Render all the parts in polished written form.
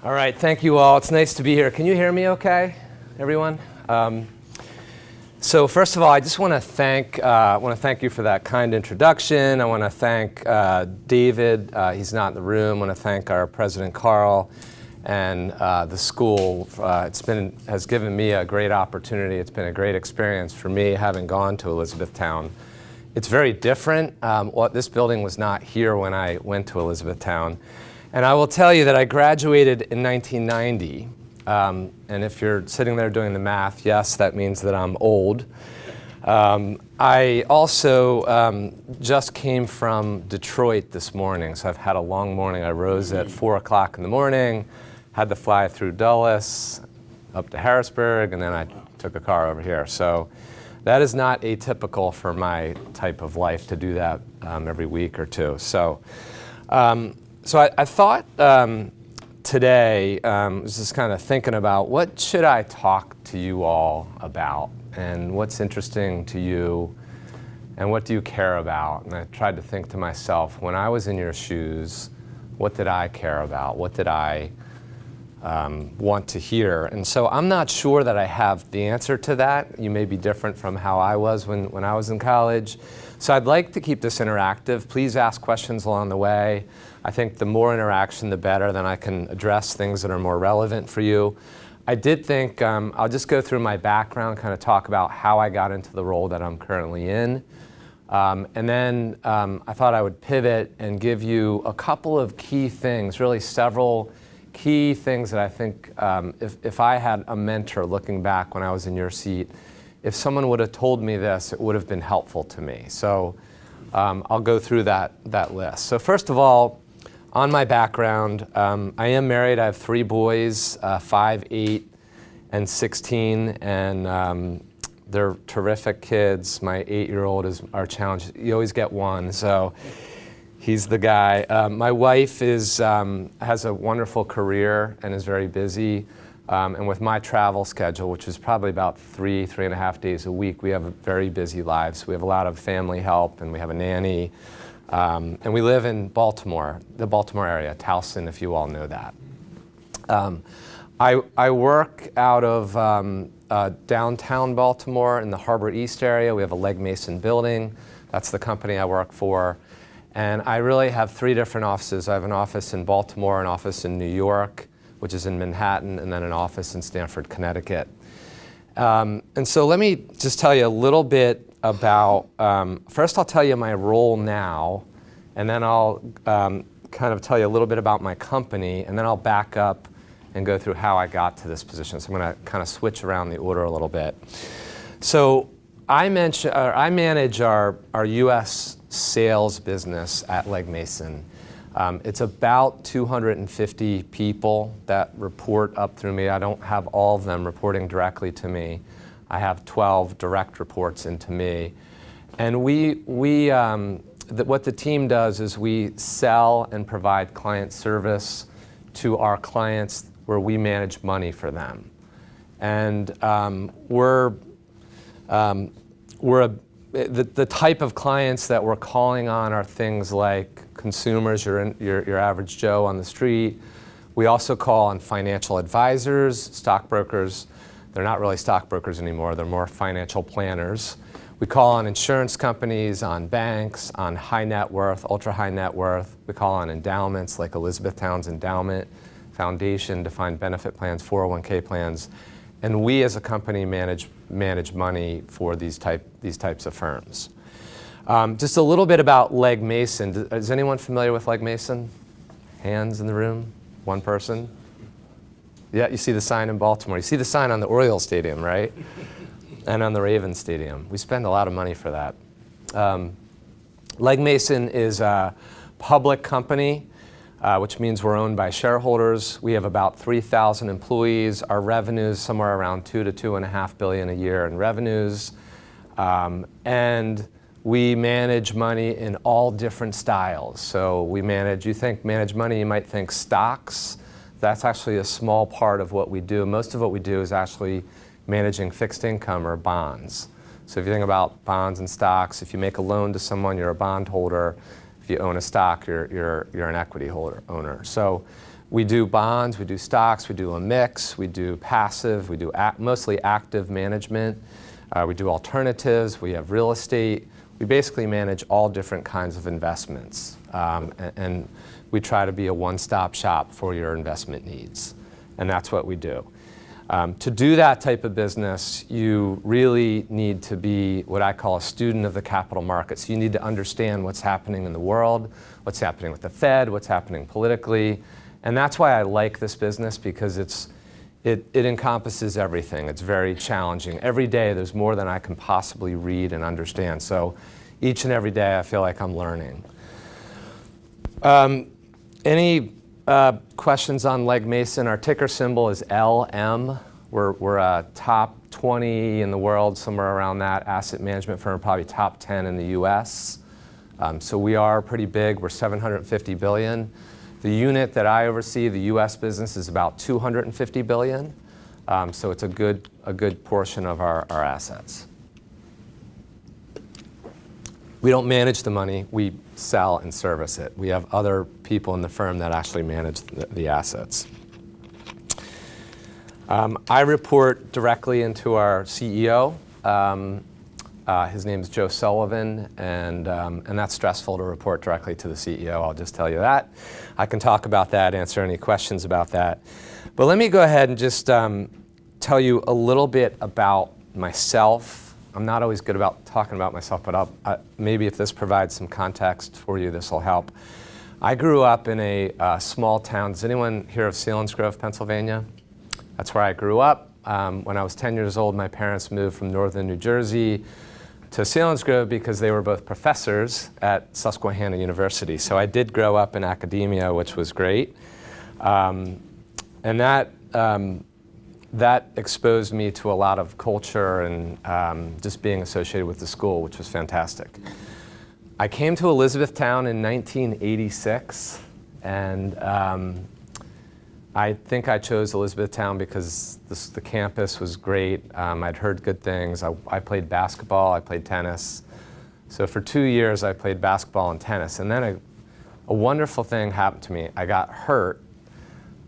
All right, thank you all. It's nice to be here. Can you hear me okay, everyone? So first of all, I just want to thank you for that kind introduction. I want to thank David. He's not in the room. I want to thank our president, Carl, and the school. Has given me a great opportunity. It's been a great experience for me having gone to Elizabethtown. It's very different. This building was not here when I went to Elizabethtown. And I will tell you that I graduated in 1990. And if you're sitting there doing the math, yes, that means that I'm old. I also just came from Detroit this morning, so I've had a long morning. I rose at 4 o'clock in the morning, had to fly through Dulles, up to Harrisburg, and then I took a car over here. So that is not atypical for my type of life to do that every week or two. So I thought today, was just kind of thinking about what should I talk to you all about, and what's interesting to you, and what do you care about? And I tried to think to myself, when I was in your shoes, what did I care about? What did I want to hear? And so I'm not sure that I have the answer to that. You may be different from how I was when I was in college. So I'd like to keep this interactive. Please ask questions along the way. I think the more interaction, the better. Then I can address things that are more relevant for you. I did think I'll just go through my background, kind of talk about how I got into the role that I'm currently in. And then I thought I would pivot and give you a couple of key things, really several key things that I think if I had a mentor looking back when I was in your seat, if someone would have told me this, it would have been helpful to me. So I'll go through that list. So first of all, on my background, I am married. I have 3 boys, 5, 8, and 16, and they're terrific kids. My 8-year-old is our challenge. You always get one, so he's the guy. My wife has a wonderful career and is very busy. And with my travel schedule, which is probably about 3.5 days a week, we have very busy lives. We have a lot of family help, and we have a nanny. And we live in Baltimore, the Baltimore area, Towson, if you all know that. I work out of downtown Baltimore in the Harbor East area. We have a Legg Mason building. That's the company I work for. And I really have 3 different offices. I have an office in Baltimore, an office in New York, which is in Manhattan, and then an office in Stamford, Connecticut. And so let me just tell you a little bit about, first I'll tell you my role now, and then I'll kind of tell you a little bit about my company, and then I'll back up and go through how I got to this position. So I'm going to kind of switch around the order a little bit. So I manage our U.S. sales business at Legg Mason. It's about 250 people that report up through me. I don't have all of them reporting directly to me. I have 12 direct reports into me. And what the team does is we sell and provide client service to our clients where we manage money for them. And the type of clients that we're calling on are things like consumers, your average Joe on the street. We also call on financial advisors, stockbrokers. They're not really stockbrokers anymore, they're more financial planners. We call on insurance companies, on banks, on high net worth, ultra high net worth. We call on endowments like Elizabethtown's endowment, foundation, defined benefit plans, 401k plans. And we as a company manage money for these types of firms. Just a little bit about Legg Mason. Is anyone familiar with Legg Mason? Hands in the room? One person? Yeah, you see the sign in Baltimore. You see the sign on the Orioles Stadium, right? And on the Ravens Stadium. We spend a lot of money for that. Legg Mason is a public company, which means we're owned by shareholders. We have about 3,000 employees. Our revenues somewhere around $2 to $2.5 billion a year in revenues. And we manage money in all different styles. So we manage money, you might think stocks. That's actually a small part of what we do. Most of what we do is actually managing fixed income or bonds. So if you think about bonds and stocks, if you make a loan to someone, you're a bond holder. If you own a stock, you're an equity owner. So We do bonds, we do stocks, we do a mix, we do passive, we do mostly active management. We do alternatives, we have real estate. We basically manage all different kinds of investments. And we try to be a one-stop shop for your investment needs. And that's what we do. To do that type of business, you really need to be what I call a student of the capital markets. You need to understand what's happening in the world, what's happening with the Fed, what's happening politically. And that's why I like this business, because it encompasses everything. It's very challenging. Every day there's more than I can possibly read and understand. So each and every day I feel like I'm learning. Any questions on Legg Mason? Our ticker symbol is LM. We're a top 20 in the world, somewhere around that, asset management firm, probably top 10 in the US. So we are pretty big. We're 750 billion. The unit that I oversee, the US business, is about 250 billion. So it's a good portion of our assets. We don't manage the money, we sell and service it. We have other people in the firm that actually manage the assets. I report directly into our CEO. His name is Joe Sullivan, and that's stressful to report directly to the CEO, I'll just tell you that. I can talk about that, answer any questions about that. But let me go ahead and just tell you a little bit about myself. I'm not always good about talking about myself, but maybe if this provides some context for you, this will help. I grew up in a small town. Does anyone hear of Selinsgrove, Pennsylvania? That's where I grew up. When I was 10 years old, my parents moved from northern New Jersey to Selinsgrove because they were both professors at Susquehanna University. So I did grow up in academia, which was great. And that exposed me to a lot of culture and just being associated with the school, which was fantastic. I came to Elizabethtown in 1986, and I think I chose Elizabethtown because the campus was great. I'd heard good things. I played basketball, I played tennis. So for 2 years I played basketball and tennis, and then a wonderful thing happened to me. I got hurt.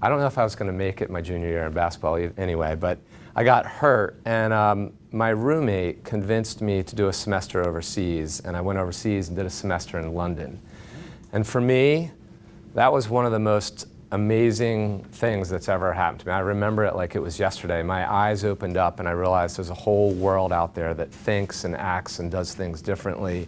I don't know if I was going to make it my junior year in basketball anyway, but I got hurt, and my roommate convinced me to do a semester overseas, and I went overseas and did a semester in London. And for me, that was one of the most amazing things that's ever happened to me. I remember it like it was yesterday. My eyes opened up and I realized there's a whole world out there that thinks and acts and does things differently.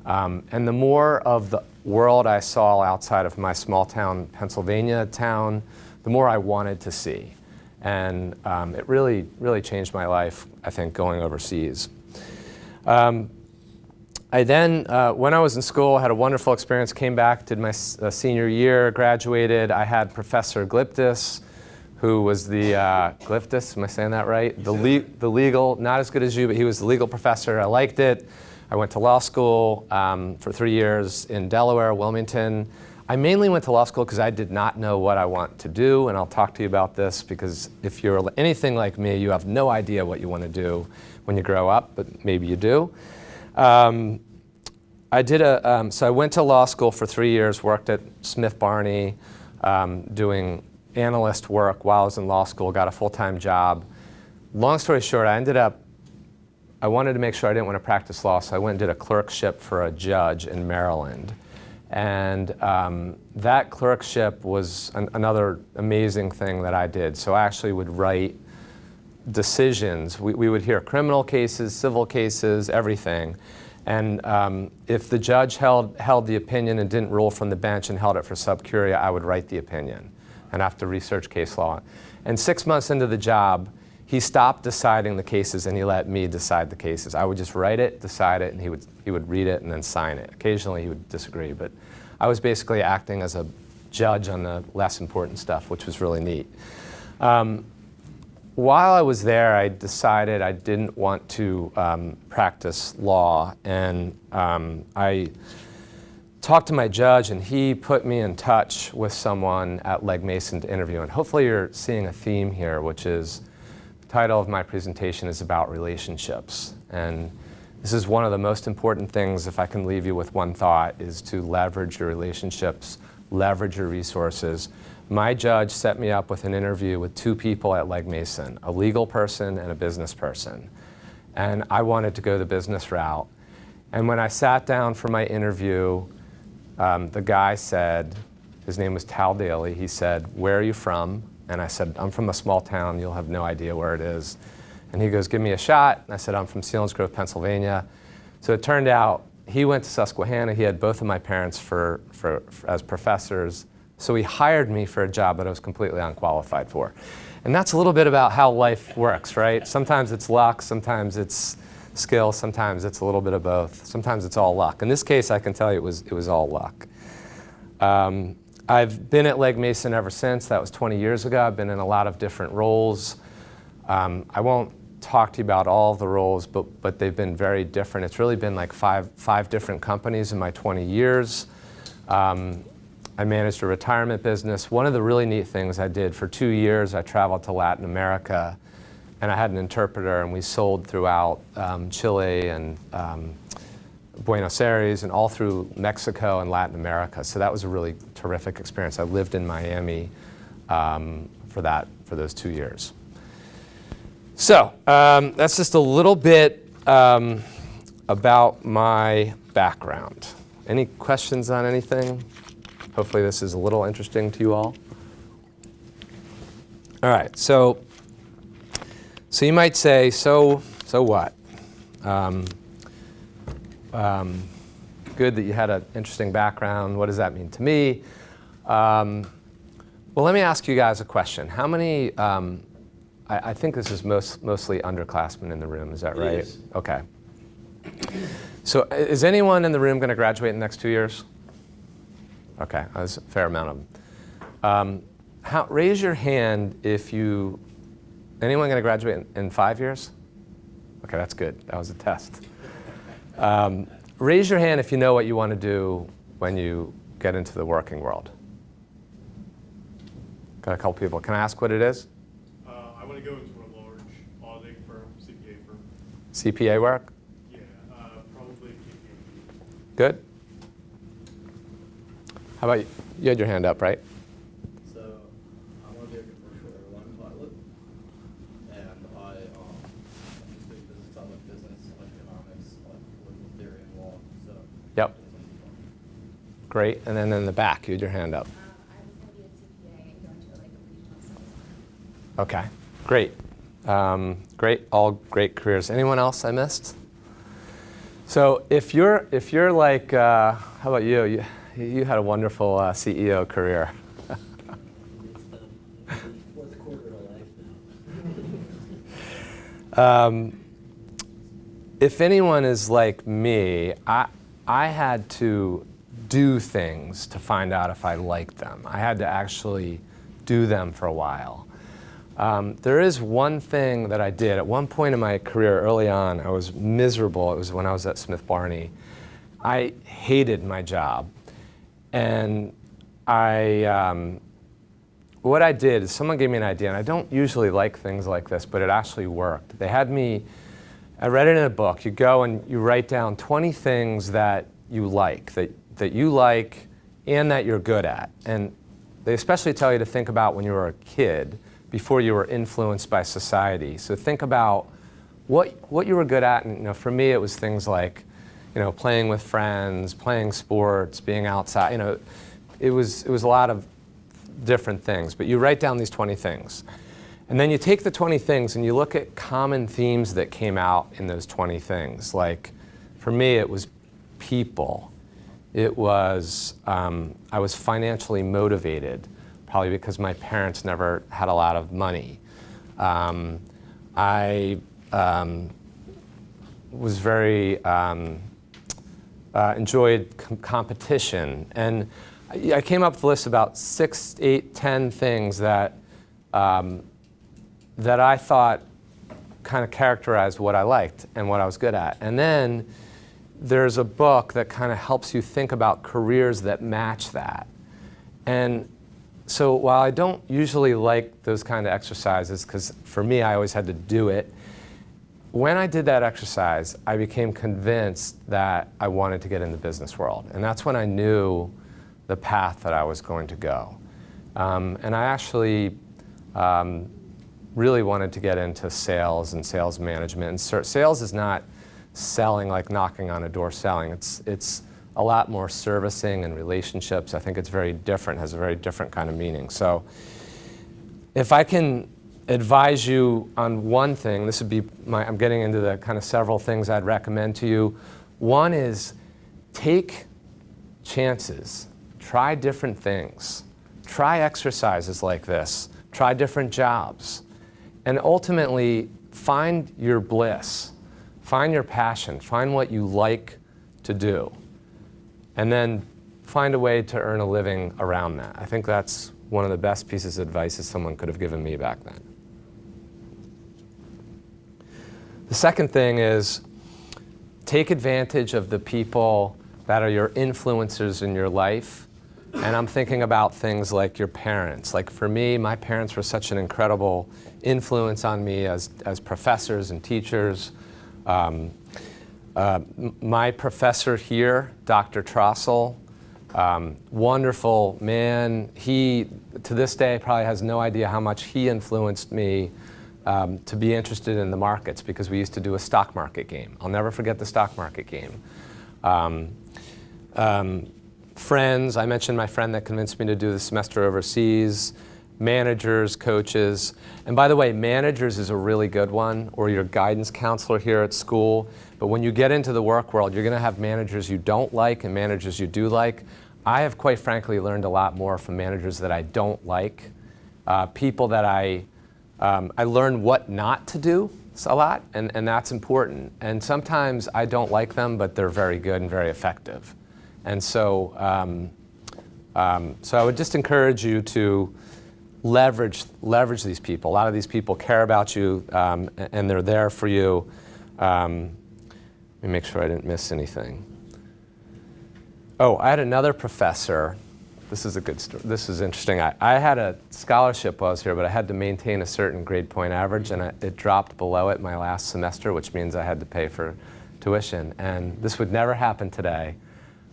And the more of the world I saw outside of my small town, Pennsylvania town, the more I wanted to see. And it really, really changed my life, I think, going overseas. I then, when I was in school, had a wonderful experience, came back, did my senior year, graduated. I had Professor Gliptis, who was the, Gliptis, am I saying that right? The legal, not as good as you, but he was the legal professor. I liked it. I went to law school for 3 years in Delaware, Wilmington. I mainly went to law school because I did not know what I want to do, and I'll talk to you about this because if you're anything like me, you have no idea what you want to do when you grow up, but maybe you do. So I went to law school for 3 years, worked at Smith Barney, doing analyst work while I was in law school, got a full-time job. Long story short, I wanted to make sure I didn't want to practice law, so I went and did a clerkship for a judge in Maryland. And that clerkship was another amazing thing that I did. So I actually would write decisions. We would hear criminal cases, civil cases, everything. And if the judge held the opinion and didn't rule from the bench and held it for sub curia, I would write the opinion and have to research case law. And 6 months into the job, he stopped deciding the cases and he let me decide the cases. I would just write it, decide it, and he would read it and then sign it. Occasionally he would disagree, but I was basically acting as a judge on the less important stuff, which was really neat. While I was there, I decided I didn't want to practice law, and I talked to my judge, and he put me in touch with someone at Legg Mason to interview. And hopefully you're seeing a theme here, which is the title of my presentation is about relationships. And this is one of the most important things, if I can leave you with one thought, is to leverage your relationships leverage your resources. My judge set me up with an interview with two people at Legg Mason, a legal person and a business person. And I wanted to go the business route. And when I sat down for my interview, the guy said, his name was Tal Daly, he said, "Where are you from?" And I said, "I'm from a small town, you'll have no idea where it is." And he goes, "Give me a shot." And I said, "I'm from Selinsgrove, Pennsylvania." So it turned out he went to Susquehanna. He had both of my parents as professors. So he hired me for a job that I was completely unqualified for. And that's a little bit about how life works, right? Sometimes it's luck, sometimes it's skill, sometimes it's a little bit of both. Sometimes it's all luck. In this case, I can tell you it was all luck. I've been at Legg Mason ever since. That was 20 years ago. I've been in a lot of different roles. I won't talk to you about all the roles, but they've been very different. It's really been like five different companies in my 20 years. I managed a retirement business. One of the really neat things I did for 2 years, I traveled to Latin America, and I had an interpreter, and we sold throughout Chile and Buenos Aires and all through Mexico and Latin America. So that was a really terrific experience. I lived in Miami for those 2 years. So that's just a little bit about my background. Any questions on anything? Hopefully this is a little interesting to you all. All right, so you might say, so what? Good that you had an interesting background. What does that mean to me? Well, let me ask you guys a question. How many, I think this is mostly underclassmen in the room, is that right? It is. Okay. So is anyone in the room going to graduate in the next 2 years? Okay, that's a fair amount of them. Raise your hand if anyone going to graduate in 5 years? Okay, that's good. That was a test. Raise your hand if you know what you want to do when you get into the working world. Got a couple people. Can I ask what it is? I want to go into a large auditing firm, CPA firm. CPA work? Yeah, probably KPMG. Good. How about you? You had your hand up, right? So I want to be a commercial airline pilot, and I just do business. I like business, I like economics, I like political theory and law. So Yep. Great. And then in the back, you had your hand up. I was going to be a CPA and go into like a regional sales. Okay. Great. Great. All great careers. Anyone else I missed? So if you're like, how about you? You had a wonderful CEO career. It's the fourth quarter of life now. If anyone is like me, I had to do things to find out if I liked them. I had to actually do them for a while. There is one thing that I did. At one point in my career early on, I was miserable. It was when I was at Smith Barney. I hated my job. And what I did is someone gave me an idea, and I don't usually like things like this, but it actually worked. They had me, I read it in a book. You go and you write down 20 things that you like, that you like and that you're good at. And they especially tell you to think about when you were a kid before you were influenced by society. So think about what you were good at. And for me, it was things like playing with friends, playing sports, being outside. It was a lot of different things. But you write down these 20 things. And then you take the 20 things and you look at common themes that came out in those 20 things. Like, for me, it was people. It was, I was financially motivated, probably because my parents never had a lot of money. I was very, enjoyed competition. And I came up with a list of about 6, 8, 10 things that I thought kind of characterized what I liked and what I was good at. And then there's a book that kind of helps you think about careers that match that. And so while I don't usually like those kind of exercises, because for me I always had to do it, when I did that exercise, I became convinced that I wanted to get in the business world. And that's when I knew the path that I was going to go. And I actually really wanted to get into sales and sales management. And sales is not selling, like knocking on a door selling. It's a lot more servicing and relationships. I think it's very different, has a very different kind of meaning. So if I can advise you on one thing, this would be I'm getting into the kind of several things I'd recommend to you. One is take chances, try different things, try exercises like this, try different jobs, and ultimately find your bliss, find your passion, find what you like to do, and then find a way to earn a living around that. I think that's one of the best pieces of advice that someone could have given me back then. The second thing is take advantage of the people that are your influencers in your life. And I'm thinking about things like your parents. Like for me, my parents were such an incredible influence on me as professors and teachers. My professor here, Dr. Trossel, wonderful man. He, to this day, probably has no idea how much he influenced me to be interested in the markets, because we used to do a stock market game. I'll never forget the stock market game. Friends, I mentioned my friend that convinced me to do the semester overseas, managers, coaches. And by the way, managers is a really good one, or your guidance counselor here at school. But when you get into the work world, you're going to have managers you don't like and managers you do like. I have quite frankly learned a lot more from managers that I don't like, people that I learned what not to do a lot, and that's important. And sometimes I don't like them, but they're very good and very effective. And so, so I would just encourage you to leverage these people. A lot of these people care about you, and they're there for you. Let me make sure I didn't miss anything. Oh, I had another professor. This is a good story. This is interesting. I had a scholarship while I was here, but I had to maintain a certain grade point average, and it dropped below it my last semester, which means I had to pay for tuition. And this would never happen today.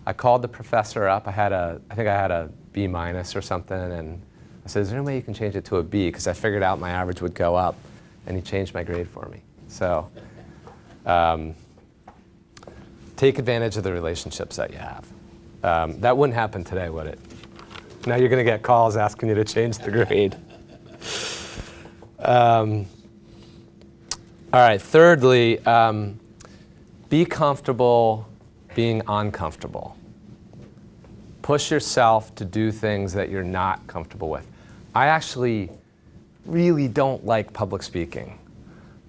I called the professor up. I think I had a B- or something, and I said, is there any way you can change it to a B? Because I figured out my average would go up, and he changed my grade for me. So take advantage of the relationships that you have. That wouldn't happen today, would it? Now you're going to get calls asking you to change the grade. All right, thirdly, be comfortable being uncomfortable. Push yourself to do things that you're not comfortable with. I actually really don't like public speaking.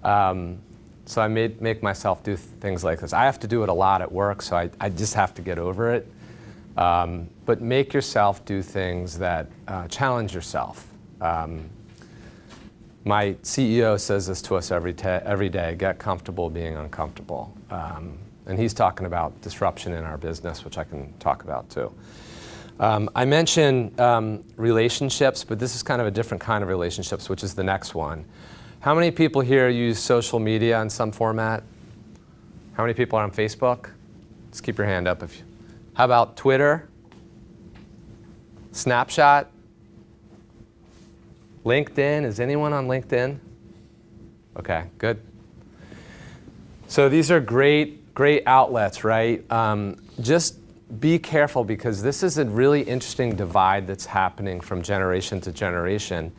So I make myself do things like this. I have to do it a lot at work, so I just have to get over it. But make yourself do things that challenge yourself. My CEO says this to us every day, get comfortable being uncomfortable. And he's talking about disruption in our business, which I can talk about too. I mentioned relationships, but this is kind of a different kind of relationships, which is the next one. How many people here use social media in some format? How many people are on Facebook? Just keep your hand up if you. How about Twitter? Snapchat? LinkedIn? Is anyone on LinkedIn? Okay, good. So these are great outlets, right? Just be careful, because this is a really interesting divide that's happening from generation to generation.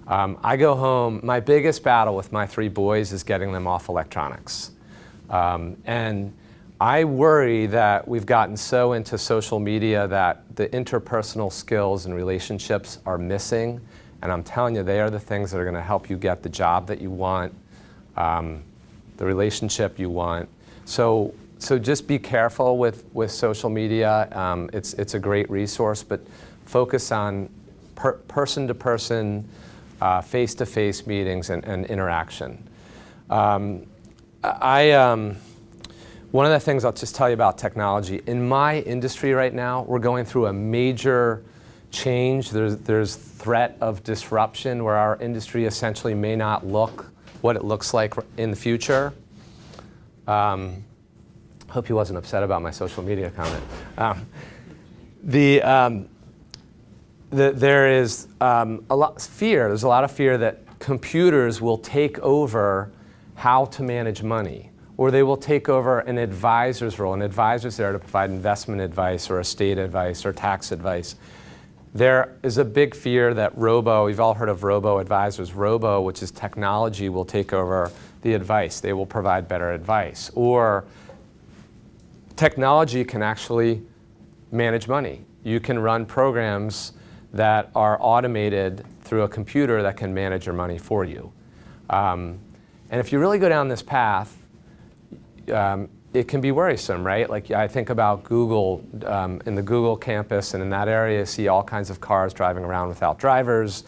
I go home, my biggest battle with my 3 boys is getting them off electronics. And I worry that we've gotten so into social media that the interpersonal skills and relationships are missing. And I'm telling you, they are the things that are going to help you get the job that you want, the relationship you want. So just be careful with social media. It's a great resource, but focus on person-to-person, face-to-face meetings and interaction. One of the things I'll just tell you about technology, in my industry right now, we're going through a major change. There's threat of disruption where our industry essentially may not look what it looks like in the future. Hope he wasn't upset about my social media comment. There is a lot fear. There's a lot of fear that computers will take over how to manage money, or they will take over an advisor's role. An advisor's there to provide investment advice or estate advice or tax advice. There is a big fear that you've all heard of robo-advisors. Robo, which is technology, will take over the advice. They will provide better advice. Or technology can actually manage money. You can run programs that are automated through a computer that can manage your money for you. And if you really go down this path, it can be worrisome, right? Like I think about Google, in the Google campus and in that area, you see all kinds of cars driving around without drivers.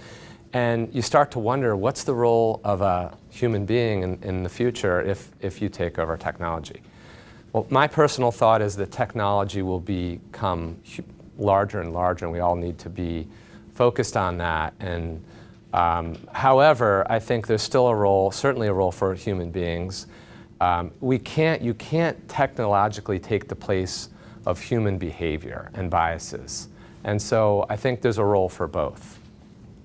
And you start to wonder, what's the role of a human being in the future if you take over technology? Well, my personal thought is that technology will become larger and larger, and we all need to be focused on that. And however, I think there's still a role, certainly a role for human beings. You can't technologically take the place of human behavior and biases. And so I think there's a role for both.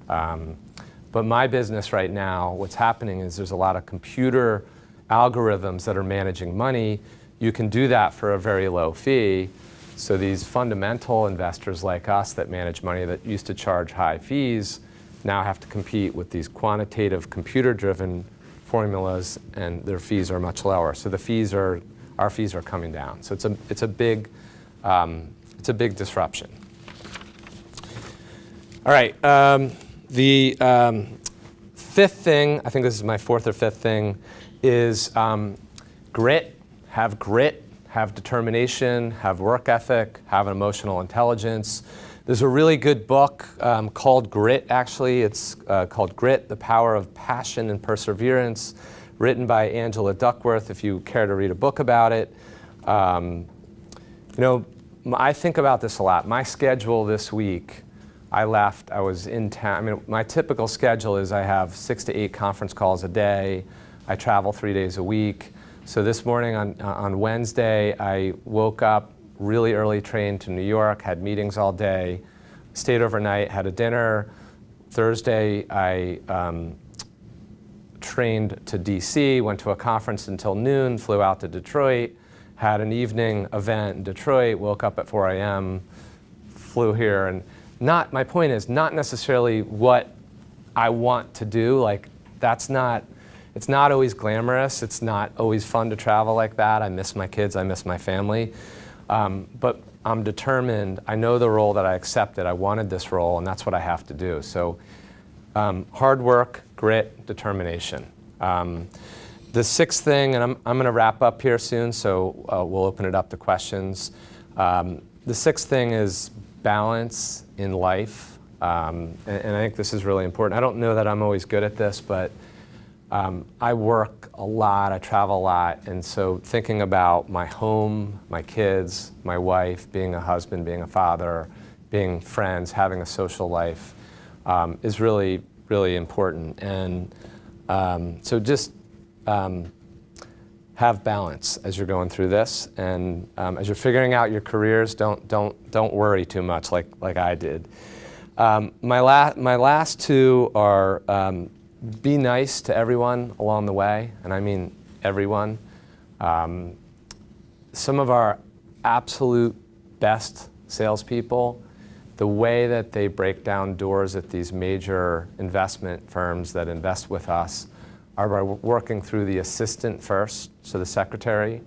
But my business right now, what's happening is there's a lot of computer algorithms that are managing money. You can do that for a very low fee. So these fundamental investors like us that manage money that used to charge high fees now have to compete with these quantitative computer-driven formulas, and their fees are much lower. So our fees are coming down. So it's a big disruption. All right, the fifth thing, I think this is my fourth or fifth thing, is grit. Have determination, have work ethic, have an emotional intelligence. There's a really good book called Grit, actually. It's called Grit, The Power of Passion and Perseverance, written by Angela Duckworth, if you care to read a book about it. I think about this a lot. My schedule this week, I was in town. My typical schedule is I have 6 to 8 conference calls a day. I travel 3 days a week. So this morning on Wednesday, I woke up really early, trained to New York, had meetings all day, stayed overnight, had a dinner. Thursday, I trained to DC, went to a conference until noon, flew out to Detroit, had an evening event in Detroit, woke up at 4 a.m., flew here. And my point is not necessarily what I want to do. Like, it's not always glamorous. It's not always fun to travel like that. I miss my kids. I miss my family. But I'm determined. I know the role that I accepted. I wanted this role, and that's what I have to do. So hard work, grit, determination. The sixth thing, and I'm going to wrap up here soon, so we'll open it up to questions. The sixth thing is balance in life. And I think this is really important. I don't know that I'm always good at this, but I work a lot, I travel a lot, and so thinking about my home, my kids, my wife, being a husband, being a father, being friends, having a social life is really, really important. And so just have balance as you're going through this, and as you're figuring out your careers, don't worry too much like I did. My last two are be nice to everyone along the way, and I mean everyone. Some of our absolute best salespeople, the way that they break down doors at these major investment firms that invest with us are by working through the assistant first, so the secretary,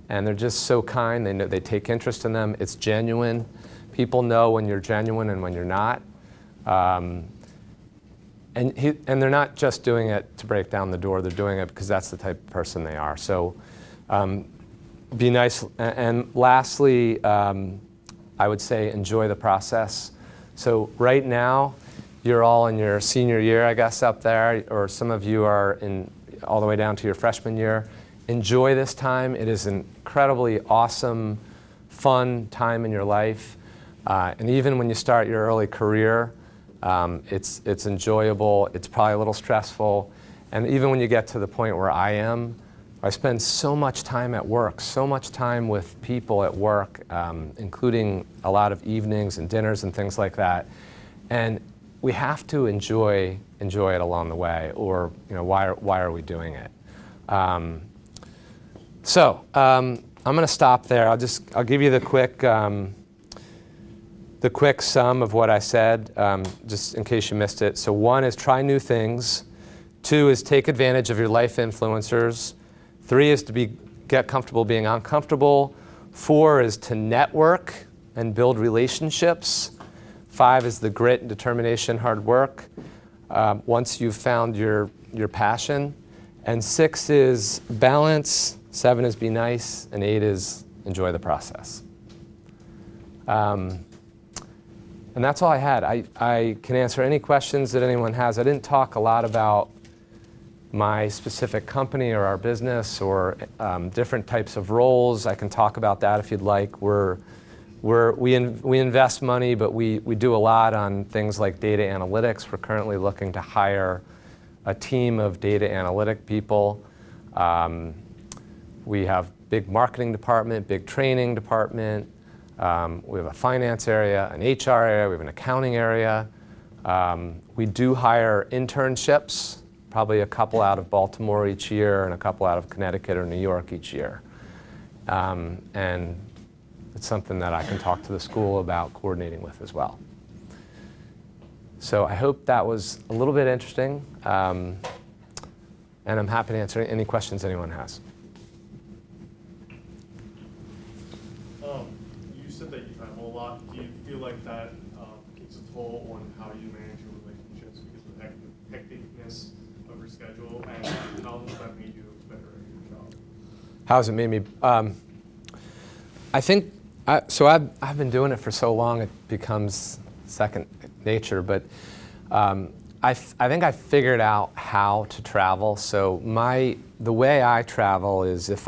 and they're just so kind. They take interest in them. It's genuine. People know when you're genuine and when you're not. And they're not just doing it to break down the door. They're doing it because that's the type of person they are. So be nice. And lastly, I would say enjoy the process. So right now, you're all in your senior year, I guess, up there, or some of you are all the way down to your freshman year. Enjoy this time. It is an incredibly awesome, fun time in your life. And even when you start your early career, it's enjoyable. It's probably a little stressful. And even when you get to the point where I am, I spend so much time at work, so much time with people at work, including a lot of evenings and dinners and things like that. And we have to enjoy it along the way, or why are we doing it? So I'm going to stop there. I'll give you the quick sum of what I said, just in case you missed it. So 1 is try new things. 2 is take advantage of your life influencers. 3 is to get comfortable being uncomfortable. 4 is to network and build relationships. 5 is the grit and determination, hard work, once you've found your passion. And 6 is balance. 7 is be nice. And 8 is enjoy the process. And that's all I had. I can answer any questions that anyone has. I didn't talk a lot about my specific company or our business or different types of roles. I can talk about that if you'd like. We invest money, but we do a lot on things like data analytics. We're currently looking to hire a team of data analytic people. We have big marketing department, big training department. We have a finance area, an HR area, we have an accounting area. We do hire internships, probably a couple out of Baltimore each year and a couple out of Connecticut or New York each year. And it's something that I can talk to the school about coordinating with as well. So I hope that was a little bit interesting. And I'm happy to answer any questions anyone has. You said that you travel a lot. Do you feel like that takes a toll on how you manage your relationships because of the hecticness of your schedule? And how has that made you better at your job? How has it made me? I think, so I've been doing it for so long it becomes second nature, but I think I figured out how to travel. So the way I travel is if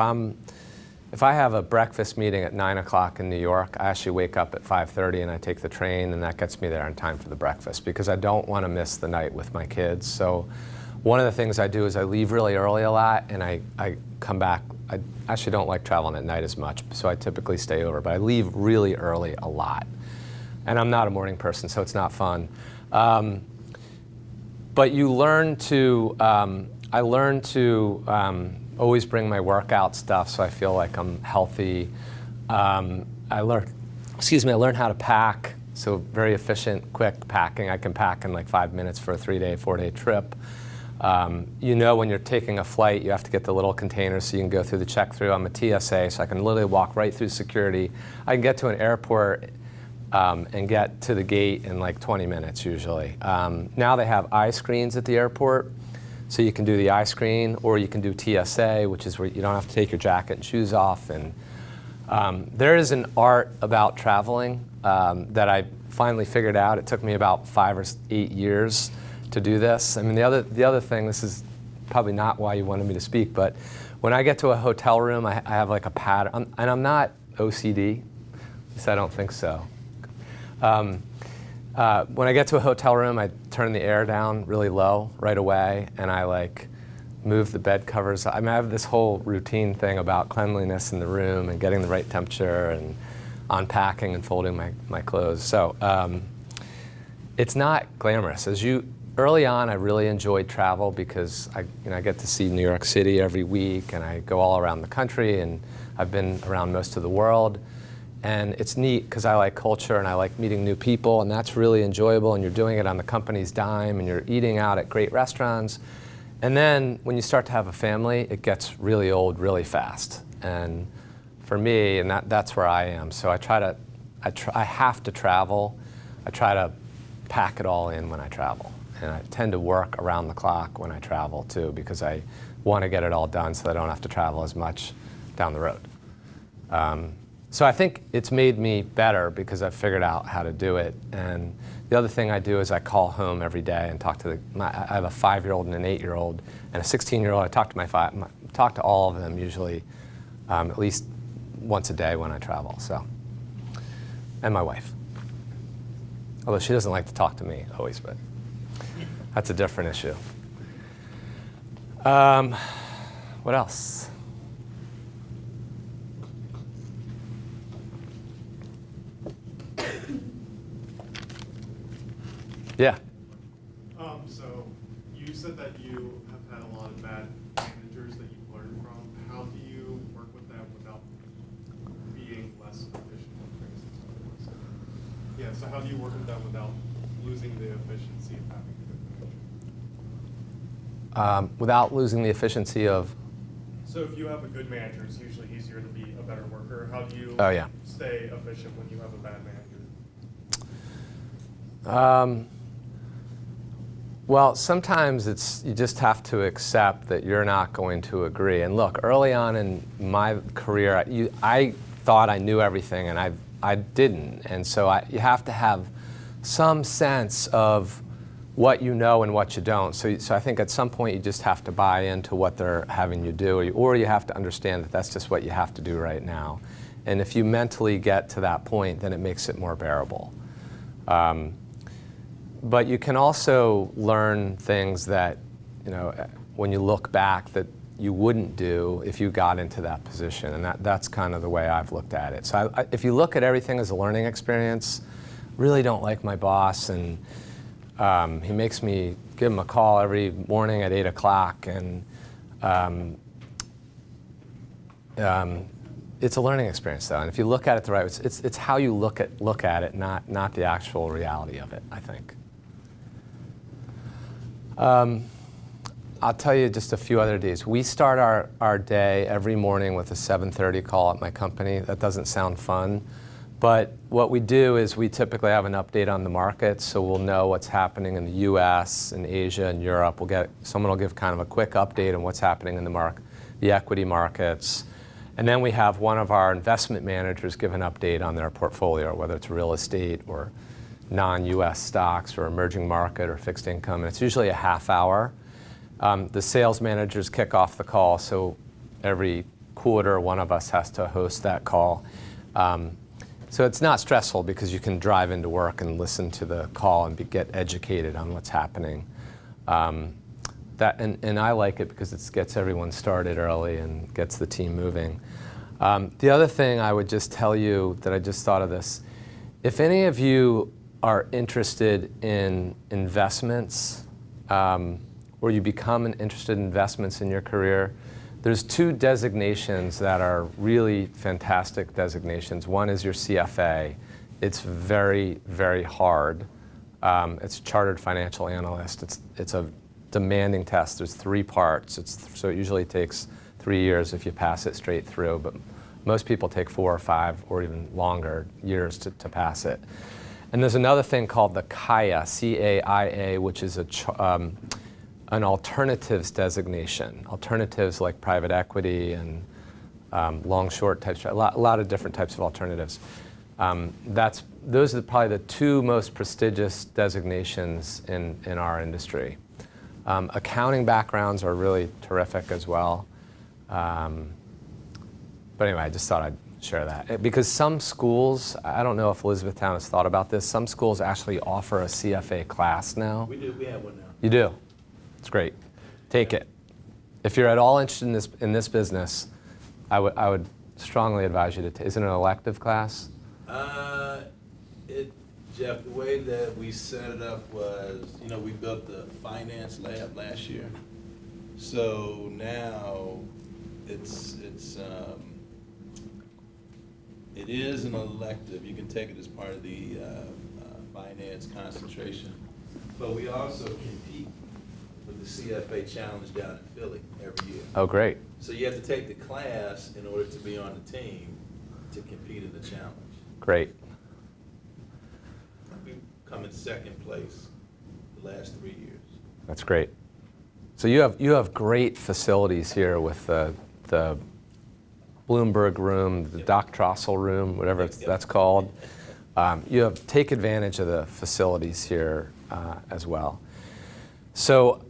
I have a breakfast meeting at 9 o'clock in New York, I actually wake up at 5:30 and I take the train, and that gets me there in time for the breakfast because I don't want to miss the night with my kids. So one of the things I do is I leave really early a lot and I come back. I actually don't like traveling at night as much, so I typically stay over, but I leave really early a lot. And I'm not a morning person, so it's not fun. But you learn to, I learned to always bring my workout stuff so I feel like I'm healthy. I learned how to pack, so very efficient, quick packing. I can pack in like 5 minutes for a 3-day, 4-day trip. When you're taking a flight, you have to get the little containers so you can go through the check-through. I'm a TSA, so I can literally walk right through security. I can get to an airport and get to the gate in like 20 minutes usually. Now they have eye screens at the airport, so you can do the eye screen, or you can do TSA, which is where you don't have to take your jacket and shoes off. And there is an art about traveling that I finally figured out. It took me about 5 or 8 years to do this. I mean, the other thing, this is probably not why you wanted me to speak, but when I get to a hotel room, I have like a pattern, and I'm not OCD, at least I don't think so. When I get to a hotel room, I turn the air down really low right away, and I like move the bed covers. I have this whole routine thing about cleanliness in the room and getting the right temperature and unpacking and folding my clothes. So it's not glamorous. Early on, I really enjoyed travel because I get to see New York City every week, and I go all around the country, and I've been around most of the world. And it's neat because I like culture and I like meeting new people, and that's really enjoyable, and you're doing it on the company's dime, and you're eating out at great restaurants. And then when you start to have a family, it gets really old really fast. And for me, and that's where I am. So I have to travel. I try to pack it all in when I travel. And I tend to work around the clock when I travel too, because I want to get it all done so I don't have to travel as much down the road. So I think it's made me better because I've figured out how to do it. And the other thing I do is I call home every day and talk to I have a 5-year-old and an 8-year-old and a 16-year-old. I talk to talk to all of them usually at least once a day when I travel. So, and my wife, although she doesn't like to talk to me always, but that's a different issue. What else? Yeah. So you said that you have had a lot of bad managers that you've learned from. How do you work with them without being less efficient? Yeah, so how do you work with them without losing the efficiency of having a good manager? Without losing the efficiency of. So if you have a good manager, it's usually easier to be a better worker. How do you Oh, yeah. stay efficient when you have a bad manager? Well, sometimes you just have to accept that you're not going to agree. And look, early on in my career, I thought I knew everything, and I didn't. And so you have to have some sense of what you know and what you don't. So I think at some point you just have to buy into what they're having you do, or you have to understand that that's just what you have to do right now. And if you mentally get to that point, then it makes it more bearable. But you can also learn things that, when you look back, that you wouldn't do if you got into that position. And that's kind of the way I've looked at it. So if you look at everything as a learning experience, really don't like my boss, and he makes me give him a call every morning at 8 o'clock, and it's a learning experience, though. And if you look at it the right way, it's how you look at it, not the actual reality of it, I think. I'll tell you just a few other days. We start our day every morning with a 7:30 call at my company. That doesn't sound fun, but what we do is we typically have an update on the market, so we'll know what's happening in the U.S., in Asia, and Europe. Someone will give kind of a quick update on what's happening in the equity markets. And then we have one of our investment managers give an update on their portfolio, whether it's real estate or non-U.S. stocks or emerging market or fixed income. And it's usually a half hour. The sales managers kick off the call, so every quarter one of us has to host that call. So it's not stressful because you can drive into work and listen to the call and get educated on what's happening. And I like it because it gets everyone started early and gets the team moving. The other thing I would just tell you that I just thought of this, if any of you are interested in investments, or you become interested in investments in your career, there's two designations that are really fantastic designations. One is your CFA. It's very, very hard. It's Chartered Financial Analyst. It's a demanding test. There's 3 parts. So it usually takes 3 years if you pass it straight through, but most people take 4 or 5 or even longer years to pass it. And there's another thing called the CAIA, C-A-I-A, which is an alternatives designation. Alternatives like private equity and long-short types, a lot of different types of alternatives. Those are probably the 2 most prestigious designations in our industry. Accounting backgrounds are really terrific as well. But anyway, I just thought I'd share that. Because some schools, I don't know if Elizabethtown has thought about this, some schools actually offer a CFA class now. We do, we have one now. You do? It's great. Take it. If you're at all interested in this business, I would strongly advise you to take. Is it an elective class? Jeff, the way that we set it up was, we built the finance lab last year. So now it is an elective. You can take it as part of the finance concentration. But we also compete with the CFA Challenge down in Philly every year. Oh, great. So you have to take the class in order to be on the team to compete in the challenge. Great. We've come in second place the last 3 years. That's great. So you have great facilities here with the Bloomberg room, the Doc Drossel room, whatever that's called. Take advantage of the facilities here as well. So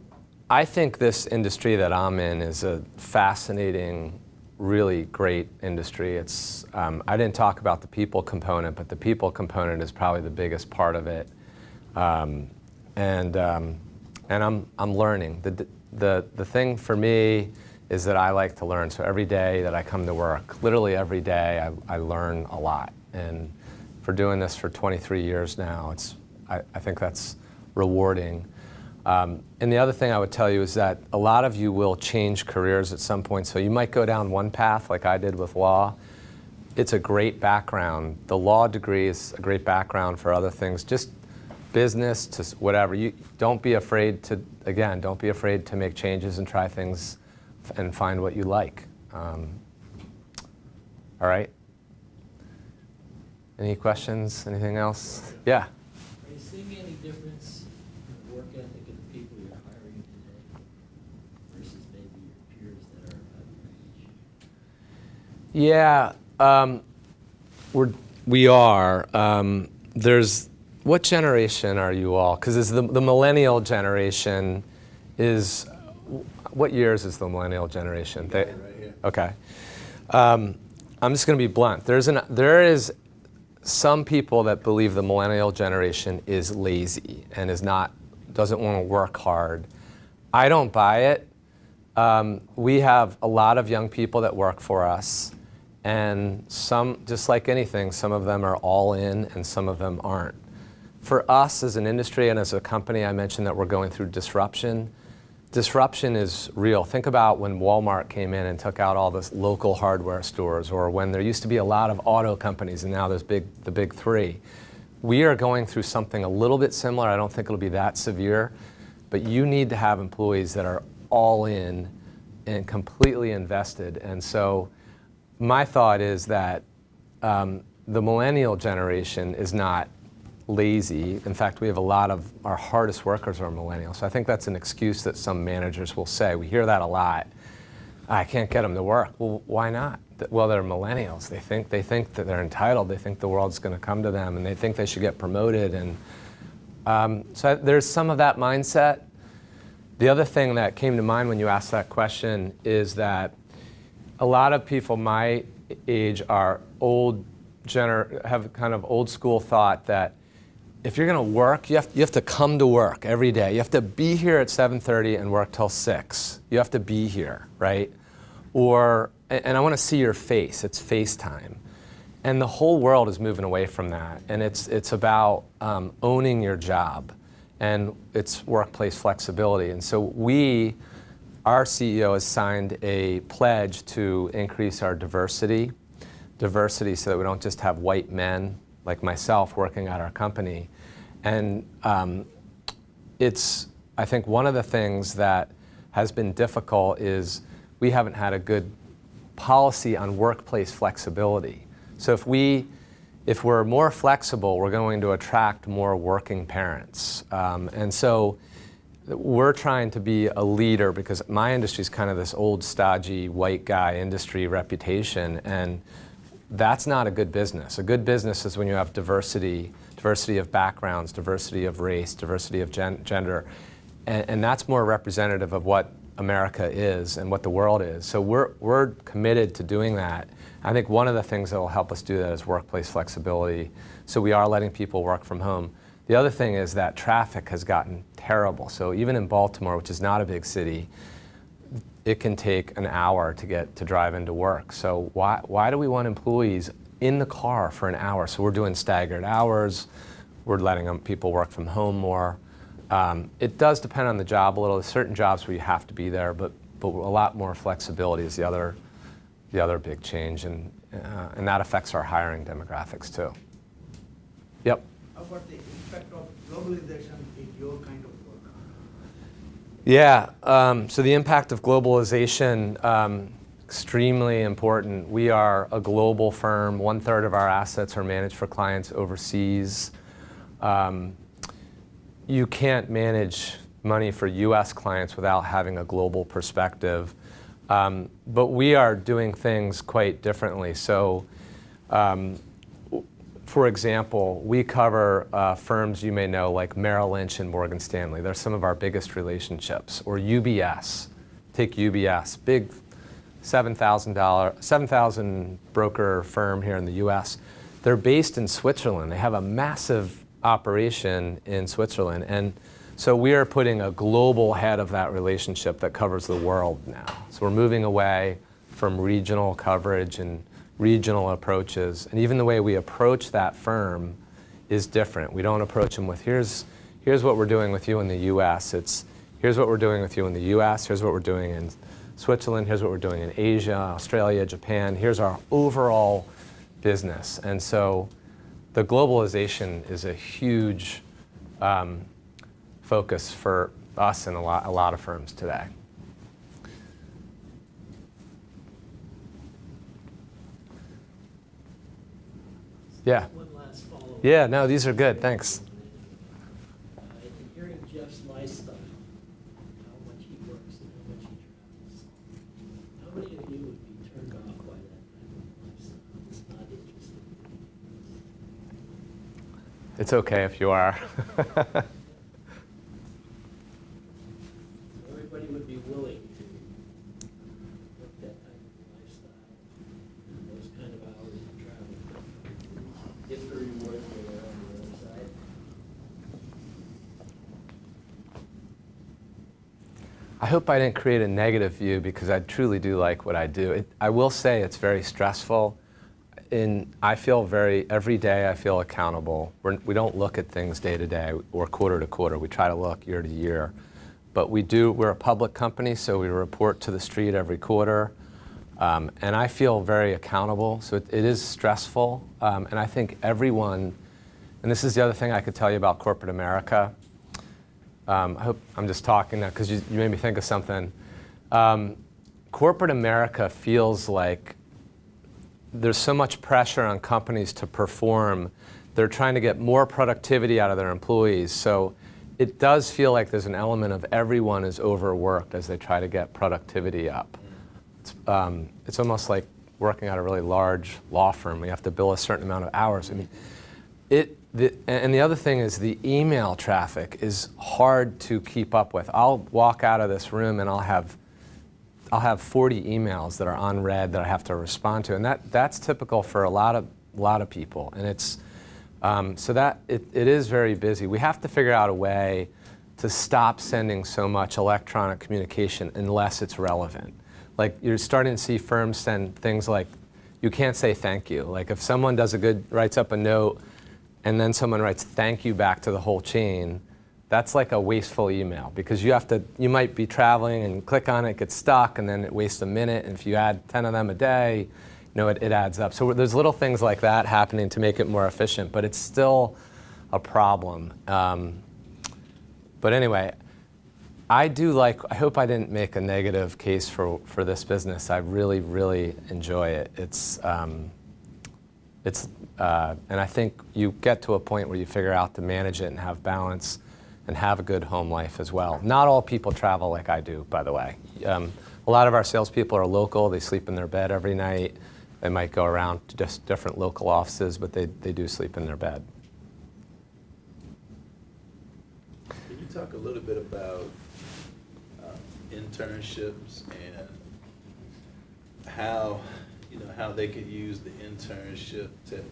I think this industry that I'm in is a fascinating, really great industry. I didn't talk about the people component, but the people component is probably the biggest part of it. And I'm learning. The thing for me is that I like to learn. So every day that I come to work, literally every day, I learn a lot. And for doing this for 23 years now, I think that's rewarding. And the other thing I would tell you is that a lot of you will change careers at some point. So you might go down one path like I did with law. It's a great background. The law degree is a great background for other things, just business to whatever. You don't be afraid to, again, don't be afraid to make changes and try things and find what you like. All right? Any questions? Anything else? Yeah. Are you seeing any difference in the work ethic of the people you're hiring today versus maybe your peers that are about your age? Yeah, we are. There's, what generation are you all? Because the millennial generation is, what years is the millennial generation? Right here. Okay. I'm just going to be blunt. There is some people that believe the millennial generation is lazy and doesn't want to work hard. I don't buy it. We have a lot of young people that work for us, and some, just like anything, some of them are all in and some of them aren't. For us as an industry and as a company, I mentioned that we're going through disruption. Disruption is real. Think about when Walmart came in and took out all the local hardware stores, or when there used to be a lot of auto companies and now there's the big three. We are going through something a little bit similar. I don't think it'll be that severe, but you need to have employees that are all in and completely invested. And so my thought is that the millennial generation is not lazy. In fact, we have a lot of our hardest workers are millennials. So I think that's an excuse that some managers will say. We hear that a lot. I can't get them to work. Well, why not? Well, they're millennials. They think that they're entitled. They think the world's going to come to them, and they think they should get promoted. And so there's some of that mindset. The other thing that came to mind when you asked that question is that a lot of people my age are have kind of old school thought that if you're going to work, you have to come to work every day. You have to be here at 7:30 and work till 6. You have to be here, right? And I want to see your face. It's FaceTime. And the whole world is moving away from that. And it's about owning your job, and it's workplace flexibility. And so our CEO has signed a pledge to increase our diversity so that we don't just have white men like myself working at our company. And I think one of the things that has been difficult is we haven't had a good policy on workplace flexibility. So if we're more flexible, we're going to attract more working parents. And so we're trying to be a leader, because my industry is kind of this old, stodgy, white guy industry reputation, and that's not a good business. A good business is when you have diversity of backgrounds, diversity of race, diversity of gender, and that's more representative of what America is and what the world is. So we're committed to doing that. I think one of the things that will help us do that is workplace flexibility. So we are letting people work from home. The other thing is that traffic has gotten terrible. So even in Baltimore, which is not a big city, it can take an hour to drive into work. So why do we want employees in the car for an hour? So we're doing staggered hours. We're letting people work from home more. It does depend on the job a little. There's certain jobs where you have to be there, but a lot more flexibility is the other big change, and that affects our hiring demographics too. Yep. How about the impact of globalization in your kind of work? Yeah, so the impact of globalization, extremely important. We are a global firm. 1/3 of our assets are managed for clients overseas. You can't manage money for US clients without having a global perspective. But we are doing things quite differently. So, for example, we cover firms you may know like Merrill Lynch and Morgan Stanley. They're some of our biggest relationships. Or UBS. Take UBS, big $7,000 broker firm here in the US. They're based in Switzerland. They have a massive operation in Switzerland. And so we are putting a global head of that relationship that covers the world now. So we're moving away from regional coverage and regional approaches. And even the way we approach that firm is different. We don't approach them with, here's here's what we're doing with you in the US. It's here's what we're doing with you in the US, here's what we're doing in Switzerland, here's what we're doing in Asia, Australia, Japan, here's our overall business. And so the globalization is a huge focus for us and a lot of firms today. Yeah. One last follow-up. Yeah, no, these are good, thanks. In hearing Jeff's lifestyle, how much he works and how much he travels, how many of you would be turned off by that type of lifestyle? It's not interesting. It's okay if you are. Everybody would be willing to work that type of lifestyle and those kind of hours of travel if the rewards were there on the other side. I hope I didn't create a negative view because I truly do like what I do. I will say it's very stressful. I feel every day I feel accountable. We don't look at things day to day or quarter to quarter. We try to look year to year. But we're a public company, so we report to the street every quarter. And I feel very accountable, so it is stressful. And I think everyone, and this is the other thing I could tell you about corporate America. I hope I'm just talking now because you made me think of something. Corporate America feels like there's so much pressure on companies to perform. They're trying to get more productivity out of their employees. So it does feel like there's an element of everyone is overworked as they try to get productivity up. It's almost like working at a really large law firm. You have to bill a certain amount of hours. I mean, and the other thing is the email traffic is hard to keep up with. I'll walk out of this room and I'll have 40 emails that are unread that I have to respond to, and that's typical for a lot of people. And it's so that it is very busy. We have to figure out a way to stop sending so much electronic communication unless it's relevant. Like you're starting to see firms send things like, you can't say thank you. Like if someone writes up a note and then someone writes thank you back to the whole chain, that's like a wasteful email because you might be traveling and click on it, get stuck, and then it wastes a minute. And if you add 10 of them a day, it adds up. So there's little things like that happening to make it more efficient, but it's still a problem. But anyway, I hope I didn't make a negative case for this business. I really, really enjoy it. And I think you get to a point where you figure out to manage it and have balance and have a good home life as well. Not all people travel like I do, by the way. A lot of our salespeople are local. They sleep in their bed every night. They might go around to just different local offices, but they do sleep in their bed. Can you talk a little bit about internships and how they could use the internship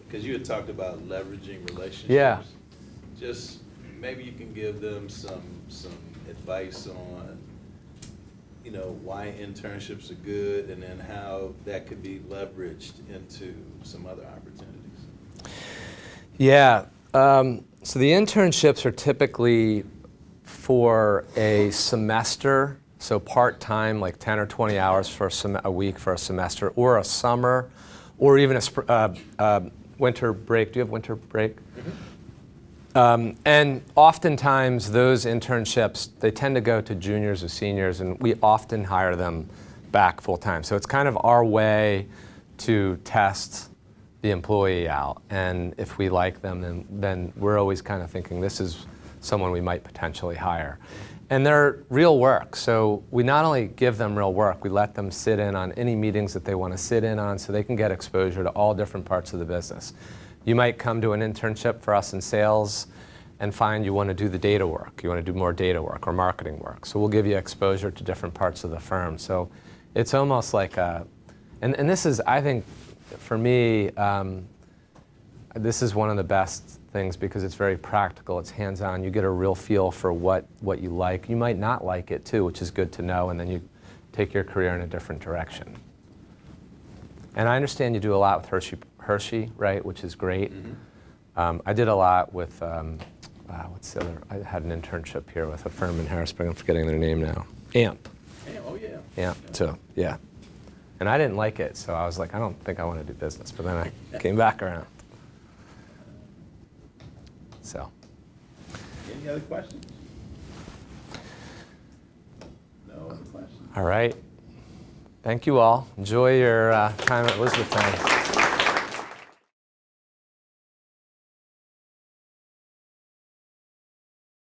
because you had talked about leveraging relationships. Yeah. Just maybe you can give them some advice on why internships are good and then how that could be leveraged into some other opportunities. Yeah. So the internships are typically for a semester, so part-time, like 10 or 20 hours for a week for a semester, or a summer, or even a winter break. Do you have winter break? Mm-hmm. And oftentimes those internships, they tend to go to juniors or seniors, and we often hire them back full-time. So it's kind of our way to test the employee out. And if we like them, then we're always kind of thinking this is someone we might potentially hire. And they're real work. So we not only give them real work, we let them sit in on any meetings that they want to sit in on so they can get exposure to all different parts of the business. You might come to an internship for us in sales and find you want to do the data work. You want to do more data work or marketing work. So we'll give you exposure to different parts of the firm. So it's almost like and this is, I think, for me, this is one of the best things because it's very practical, it's hands-on, you get a real feel for what you like. You might not like it too, which is good to know, and then you take your career in a different direction. And I understand you do a lot with Hershey, right, which is great. Mm-hmm. I did a lot with what's the other? I had an internship here with a firm in Harrisburg. I'm forgetting their name now. AMP. Yeah, oh, yeah. AMP too. Yeah. And I didn't like it, so I was like, I don't think I want to do business. But then I came back around. So. Any other questions? No other questions? All right. Thank you all. Enjoy your time at Elizabethtown.